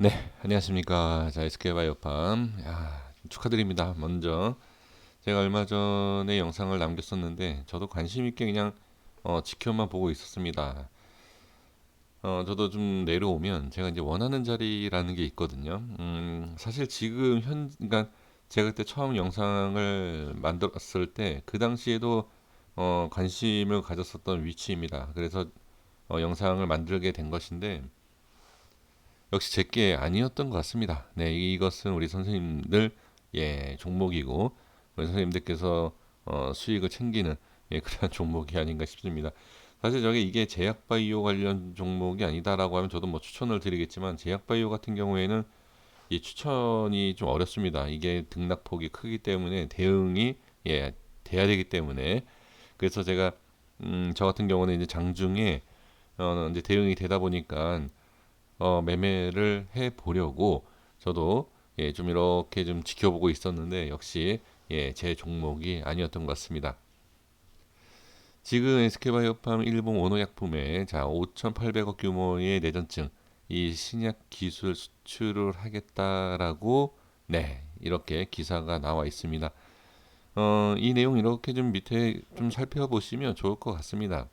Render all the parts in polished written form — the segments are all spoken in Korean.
네, 안녕하십니까. 자, SK바이오팜. 야, 축하드립니다. 먼저 제가 얼마 전에 영상을 남겼었는데 저도 관심 있게 그냥 지켜만 보고 있었습니다. 저도 좀 내려오면 제가 이제 원하는 자리라는 게 있거든요. 사실 지금 그러니까 제가 그때 처음 영상을 만들었을 때 그 당시에도 관심을 가졌었던 위치입니다. 그래서 영상을 만들게 된 것인데 역시 제게 아니었던 것 같습니다. 네, 이것은 우리 선생님들 종목이고 우리 선생님들께서 수익을 챙기는 그런 종목이 아닌가 싶습니다. 사실 저게 이게 제약바이오 관련 종목이 아니다라고 하면 저도 뭐 추천을 드리겠지만 제약바이오 같은 경우에는 이 추천이 좀 어렵습니다. 이게 등락폭이 크기 때문에 대응이 돼야 되기 때문에 그래서 제가 저 같은 경우는 이제 장중에 이제 대응이 되다 보니까 매매를 해 보려고 저도 좀 이렇게 좀 지켜보고 있었는데 역시 제 종목이 아니었던 것 같습니다. 지금 SK바이오팜 일본 원호약품에 자 5,800억 규모의 내전증 이 신약 기술 수출을 하겠다라고 이렇게 기사가 나와 있습니다. 이 내용 이렇게 좀 밑에 좀 살펴보시면 좋을 것 같습니다.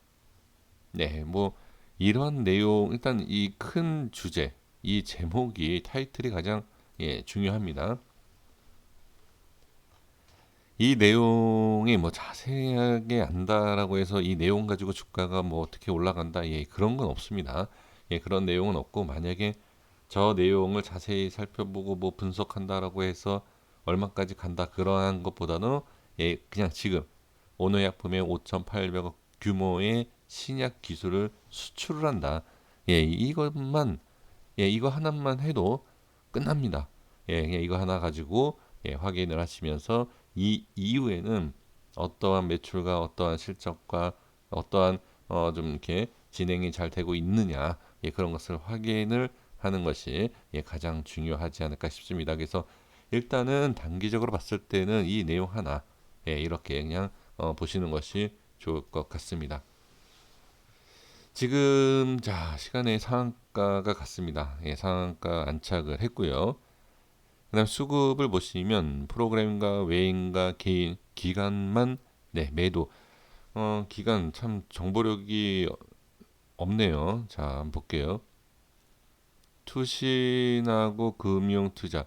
뭐 이런 내용 일단 이 큰 주제, 이 제목이 타이틀이 가장 중요합니다. 이 내용이 뭐 자세하게 안다라고 해서 이 내용 가지고 주가가 뭐 어떻게 올라간다, 그런 건 없습니다. 그런 내용은 없고 만약에 저 내용을 자세히 살펴보고 뭐 분석한다라고 해서 얼마까지 간다 그러한 것보다는 그냥 지금 오노약품의 5,800억 규모의 신약 기술을 수출을 한다. 이것만 이거 하나만 해도 끝납니다. 이거 하나 가지고 확인을 하시면서 이 이후에는 어떠한 매출과 어떠한 실적과 어떠한 좀 이렇게 진행이 잘 되고 있느냐 그런 것을 확인을 하는 것이 가장 중요하지 않을까 싶습니다. 그래서 일단은 단기적으로 봤을 때는 이 내용 하나 이렇게 그냥 보시는 것이 좋을 것 같습니다. 지금 자 시간에 상한가가 갔습니다. 상한가 안착을 했고요. 그다음 수급을 보시면 프로그램과 외인과 개인 기간만 매도. 기간 참 정보력이 없네요. 자 한번 볼게요. 투신하고 금융투자.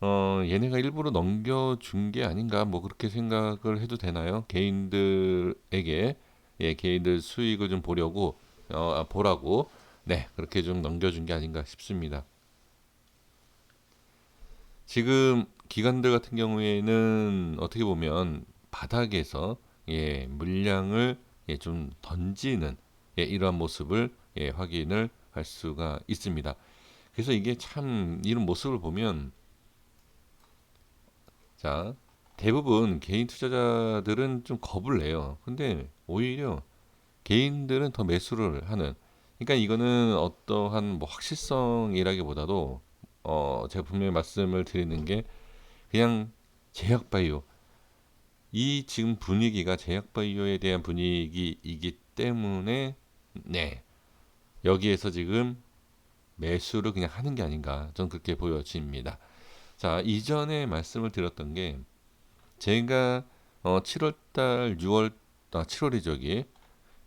얘네가 일부러 넘겨준 게 아닌가 뭐 그렇게 생각을 해도 되나요? 개인들에게 개인들 수익을 좀 보라고 그렇게 좀 넘겨준 게 아닌가 싶습니다. 지금 기관들 같은 경우에는 어떻게 보면 바닥에서 물량을 좀 던지는 이러한 모습을 확인을 할 수가 있습니다. 그래서 이게 참 이런 모습을 보면 자 대부분 개인 투자자들은 좀 겁을 내요. 근데 오히려 개인들은 더 매수를 하는. 그러니까 이거는 어떠한 뭐 확실성이라기보다도 제가 분명히 말씀을 드리는 게 그냥 제약바이오 이 지금 분위기가 제약바이오에 대한 분위기이기 때문에 네 여기에서 지금 매수를 그냥 하는 게 아닌가 저는 그렇게 보여집니다. 자 이전에 말씀을 드렸던 게 제가 7월달 6월 7월이 저기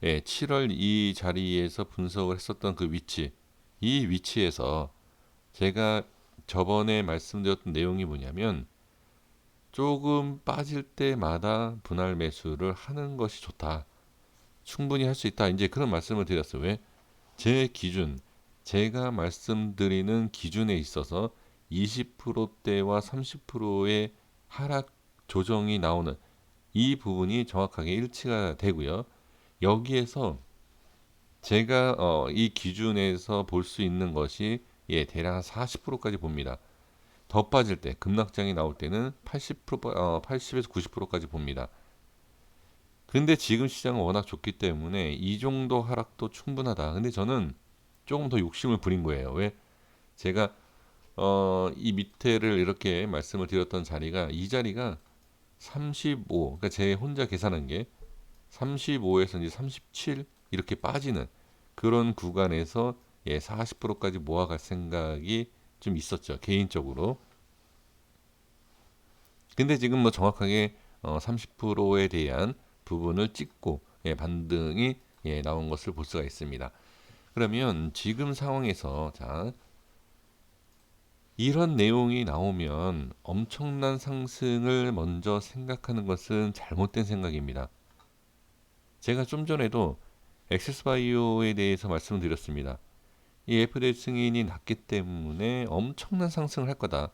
7월 이 자리에서 분석을 했었던 그 위치 이 위치에서 제가 저번에 말씀드렸던 내용이 뭐냐면 조금 빠질 때마다 분할 매수를 하는 것이 좋다. 충분히 할 수 있다. 이제 그런 말씀을 드렸어요. 왜? 제 기준, 제가 말씀드리는 기준에 있어서 20%대와 30%의 하락 조정이 나오는 이 부분이 정확하게 일치가 되고요. 여기에서 제가 이 기준에서 볼 수 있는 것이 대략 한 40%까지 봅니다. 더 빠질 때 급락장이 나올 때는 80에서 90%까지 봅니다. 근데 지금 시장은 워낙 좋기 때문에 이 정도 하락도 충분하다. 근데 저는 조금 더 욕심을 부린 거예요. 왜? 제가 이 밑에를 이렇게 말씀을 드렸던 자리가 이 자리가 35, 그러니까 제 혼자 계산한 게 35에서 이제 37 이렇게 빠지는 그런 구간에서 40%까지 모아갈 생각이 좀 있었죠, 개인적으로. 근데 지금 뭐 정확하게 30%에 대한 부분을 찍고 반등이 나온 것을 볼 수가 있습니다. 그러면 지금 상황에서 자, 이런 내용이 나오면 엄청난 상승을 먼저 생각하는 것은 잘못된 생각입니다. 제가 좀 전에도 엑세스바이오에 대해서 말씀을 드렸습니다. 이 FDA 승인이 났기 때문에 엄청난 상승을 할 거다.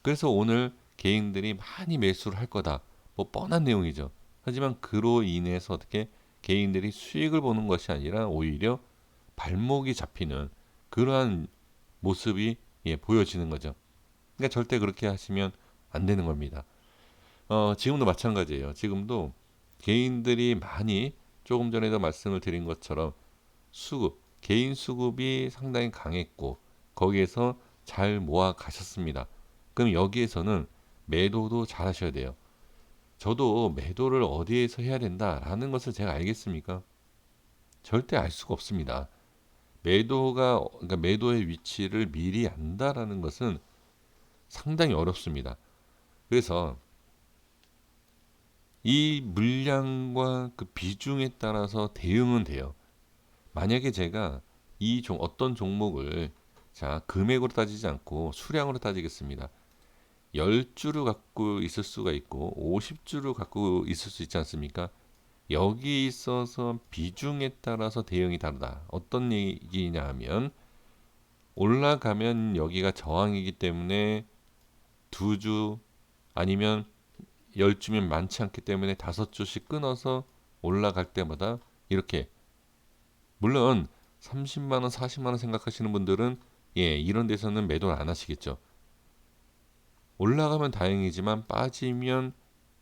그래서 오늘 개인들이 많이 매수를 할 거다. 뭐 뻔한 내용이죠. 하지만 그로 인해서 어떻게 개인들이 수익을 보는 것이 아니라 오히려 발목이 잡히는 그러한 모습이 보여지는 거죠. 그러니까 절대 그렇게 하시면 안 되는 겁니다. 지금도 마찬가지예요. 지금도 개인들이 많이 조금 전에도 말씀을 드린 것처럼 수급, 개인 수급이 상당히 강했고 거기에서 잘 모아 가셨습니다. 그럼 여기에서는 매도도 잘 하셔야 돼요. 저도 매도를 어디에서 해야 된다라는 것을 제가 알겠습니까? 절대 알 수가 없습니다. 그러니까 매도의 위치를 미리 안다라는 것은 상당히 어렵습니다. 그래서 이 물량과 그 비중에 따라서 대응은 돼요. 만약에 제가 어떤 종목을 자, 금액으로 따지지 않고 수량으로 따지겠습니다. 10주를 갖고 있을 수가 있고 50주를 갖고 있을 수 있지 않습니까? 여기 있어서 비중에 따라서 대응이 다르다. 어떤 얘기냐 하면 올라가면 여기가 저항이기 때문에 2주 아니면 10주면 많지 않기 때문에 5주씩 끊어서 올라갈 때마다 이렇게 물론 30만 원, 40만 원 생각하시는 분들은 이런 데서는 매도를 안 하시겠죠. 올라가면 다행이지만 빠지면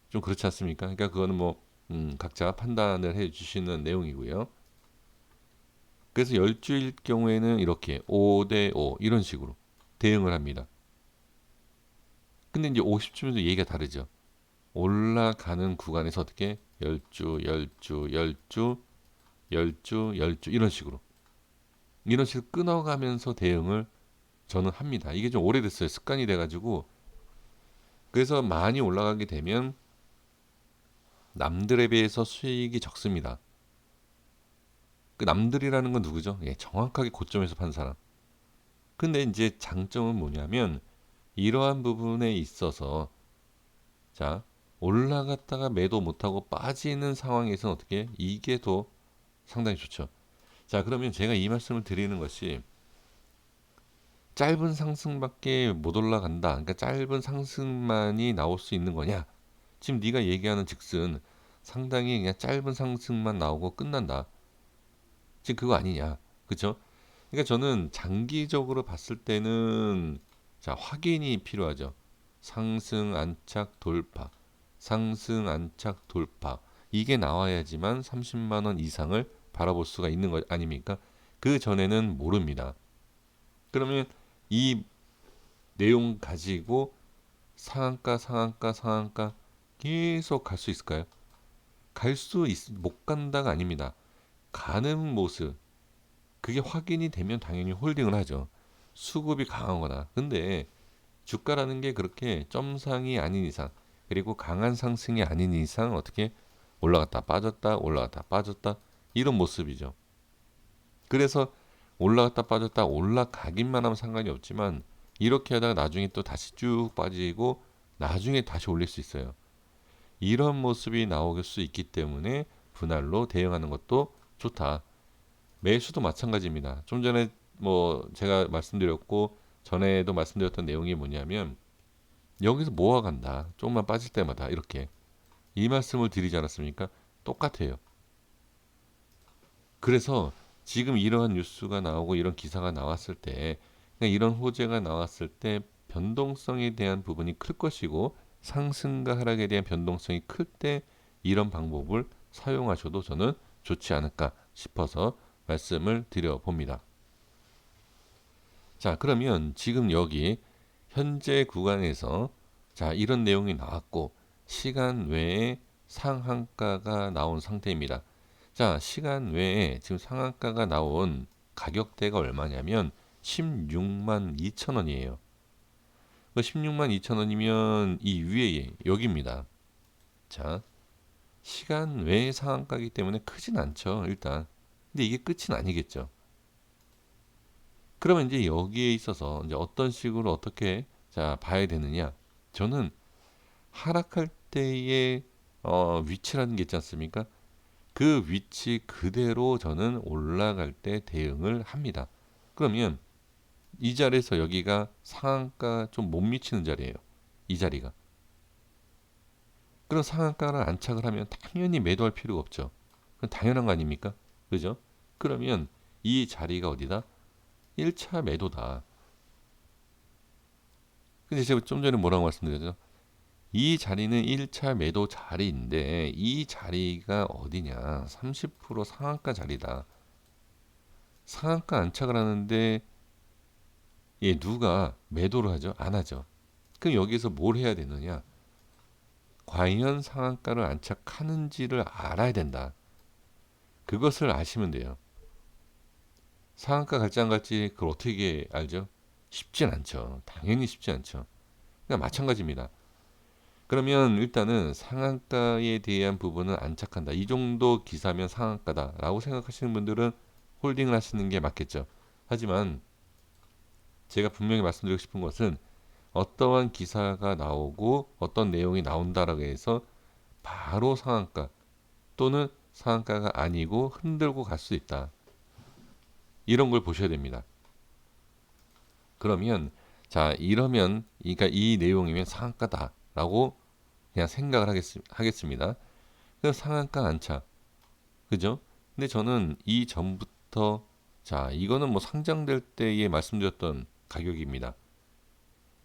좀 그렇지 않습니까? 그러니까 그거는 뭐 각자 판단을 해 주시는 내용이고요. 그래서 10주일 경우에는 이렇게 5대 5 이런 식으로 대응을 합니다. 근데 이제 50주면도 얘기가 다르죠. 올라가는 구간에서 어떻게 10주, 10주, 10주, 10주, 10주 이런 식으로 끊어가면서 대응을 저는 합니다. 이게 좀 오래됐어요. 습관이 돼가지고. 그래서 많이 올라가게 되면 남들에 비해서 수익이 적습니다. 그 남들이라는 건 누구죠? 정확하게 고점에서 판 사람. 근데 이제 장점은 뭐냐면 이러한 부분에 있어서 자, 올라갔다가 매도 못하고 빠지는 상황에서는 어떻게 이게 더 상당히 좋죠. 자, 그러면 제가 이 말씀을 드리는 것이 짧은 상승밖에 못 올라간다. 그러니까 짧은 상승만이 나올 수 있는 거냐? 지금 네가 얘기하는 즉슨 상당히 그냥 짧은 상승만 나오고 끝난다. 지금 그거 아니냐? 그렇죠? 그러니까 저는 장기적으로 봤을 때는 자, 확인이 필요하죠. 상승 안착 돌파. 상승 안착 돌파. 이게 나와야지만 30만 원 이상을 바라볼 수가 있는 거 아닙니까? 그 전에는 모릅니다. 그러면 이 내용 가지고 상한가, 상한가, 상한가 계속 갈 수 있을까요? 못 간다가 아닙니다. 가는 모습, 그게 확인이 되면 당연히 홀딩을 하죠. 수급이 강하거나. 근데 주가라는 게 그렇게 점상이 아닌 이상, 그리고 강한 상승이 아닌 이상 어떻게 올라갔다 빠졌다 올라갔다 빠졌다 이런 모습이죠. 그래서 올라갔다 빠졌다 올라가기만 하면 상관이 없지만 이렇게 하다가 나중에 또 다시 쭉 빠지고 나중에 다시 올릴 수 있어요. 이런 모습이 나올 수 있기 때문에 분할로 대응하는 것도 좋다. 매수도 마찬가지입니다. 좀 전에 뭐 제가 말씀드렸고 전에도 말씀드렸던 내용이 뭐냐면 여기서 모아간다. 조금만 빠질 때마다 이렇게 이 말씀을 드리지 않았습니까? 똑같아요. 그래서 지금 이러한 뉴스가 나오고 이런 기사가 나왔을 때 그러니까 이런 호재가 나왔을 때 변동성에 대한 부분이 클 것이고 상승과 하락에 대한 변동성이 클 때 이런 방법을 사용하셔도 저는 좋지 않을까 싶어서 말씀을 드려봅니다. 자, 그러면 지금 여기 현재 구간에서 자, 이런 내용이 나왔고 시간 외에 상한가가 나온 상태입니다. 자, 시간 외에 지금 상한가가 나온 가격대가 얼마냐면 16만 2천 원이에요. 16만 2천 원이면 이 위에 여기입니다. 자, 시간 외의 상한가이기 때문에 크진 않죠, 일단. 근데 이게 끝은 아니겠죠. 그러면 이제 여기에 있어서 이제 어떤 식으로 어떻게 자 봐야 되느냐? 저는 하락할 때의 위치라는 게 있지 않습니까? 그 위치 그대로 저는 올라갈 때 대응을 합니다. 그러면 이 자리에서 여기가 상한가 좀 못 미치는 자리예요. 이 자리가. 그런 상한가를 안착을 하면 당연히 매도할 필요가 없죠. 그건 당연한 거 아닙니까? 그죠? 그러면 이 자리가 어디다? 1차 매도다. 근데 제가 좀 전에 뭐라고 말씀드렸죠? 이 자리는 1차 매도 자리인데 이 자리가 어디냐? 30% 상한가 자리다. 상한가 안착을 하는데 얘 누가 매도를 하죠? 안 하죠. 그럼 여기서 뭘 해야 되느냐? 과연 상한가를 안착하는지를 알아야 된다. 그것을 아시면 돼요. 상한가 갈지 안 갈지 그걸 어떻게 알죠? 쉽진 않죠. 당연히 쉽지 않죠. 그냥 마찬가지입니다. 그러면 일단은 상한가에 대한 부분은 안착한다. 이 정도 기사면 상한가다라고 생각하시는 분들은 홀딩을 하시는 게 맞겠죠. 하지만 제가 분명히 말씀드리고 싶은 것은 어떠한 기사가 나오고 어떤 내용이 나온다라고 해서 바로 상한가 또는 상한가가 아니고 흔들고 갈 수 있다. 이런 걸 보셔야 됩니다. 그러면 자 이러면 그러니까 이 내용이면 상한가다라고 그냥 생각을 하겠습니다. 그럼 상한가 안착 그죠? 근데 저는 이 전부터 자 이거는 뭐 상장될 때에 말씀드렸던 가격입니다.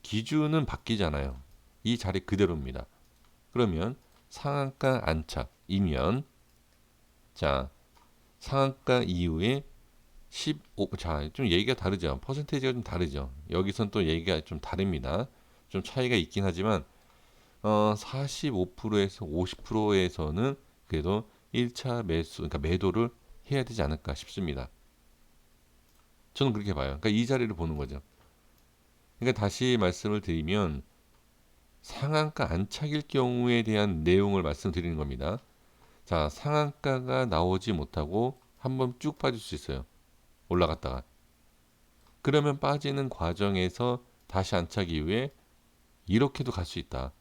기준은 바뀌잖아요. 이 자리 그대로입니다. 그러면 상한가 안착이면 자 상한가 이후에 15, 자, 좀 얘기가 다르죠. 퍼센테이지가 좀 다르죠. 여기선 또 얘기가 좀 다릅니다. 좀 차이가 있긴 하지만 45%에서 50%에서는 그래도 1차 매수, 그러니까 매도를 해야 되지 않을까 싶습니다. 저는 그렇게 봐요. 그러니까 이 자리를 보는 거죠. 그러니까 다시 말씀을 드리면 상한가 안착일 경우에 대한 내용을 말씀드리는 겁니다. 자, 상한가가 나오지 못하고 한번 쭉 빠질 수 있어요. 올라갔다가. 그러면 빠지는 과정에서 다시 안착 이후에 이렇게도 갈 수 있다.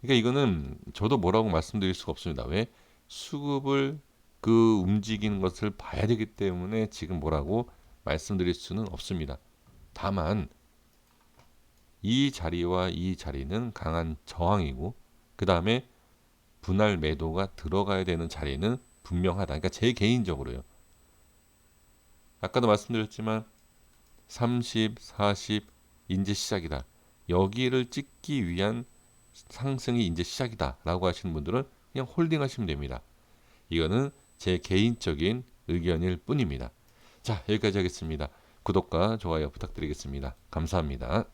그러니까 이거는 저도 뭐라고 말씀드릴 수가 없습니다. 왜? 수급을 그 움직이는 것을 봐야 되기 때문에 지금 뭐라고 말씀드릴 수는 없습니다. 다만 이 자리와 이 자리는 강한 저항이고 그 다음에 분할 매도가 들어가야 되는 자리는 분명하다. 그러니까 제 개인적으로요. 아까도 말씀드렸지만 30, 40 이제 시작이다. 여기를 찍기 위한 상승이 이제 시작이다라고 하시는 분들은 그냥 홀딩 하시면 됩니다. 이거는 제 개인적인 의견일 뿐입니다. 자, 여기까지 하겠습니다. 구독과 좋아요 부탁드리겠습니다. 감사합니다.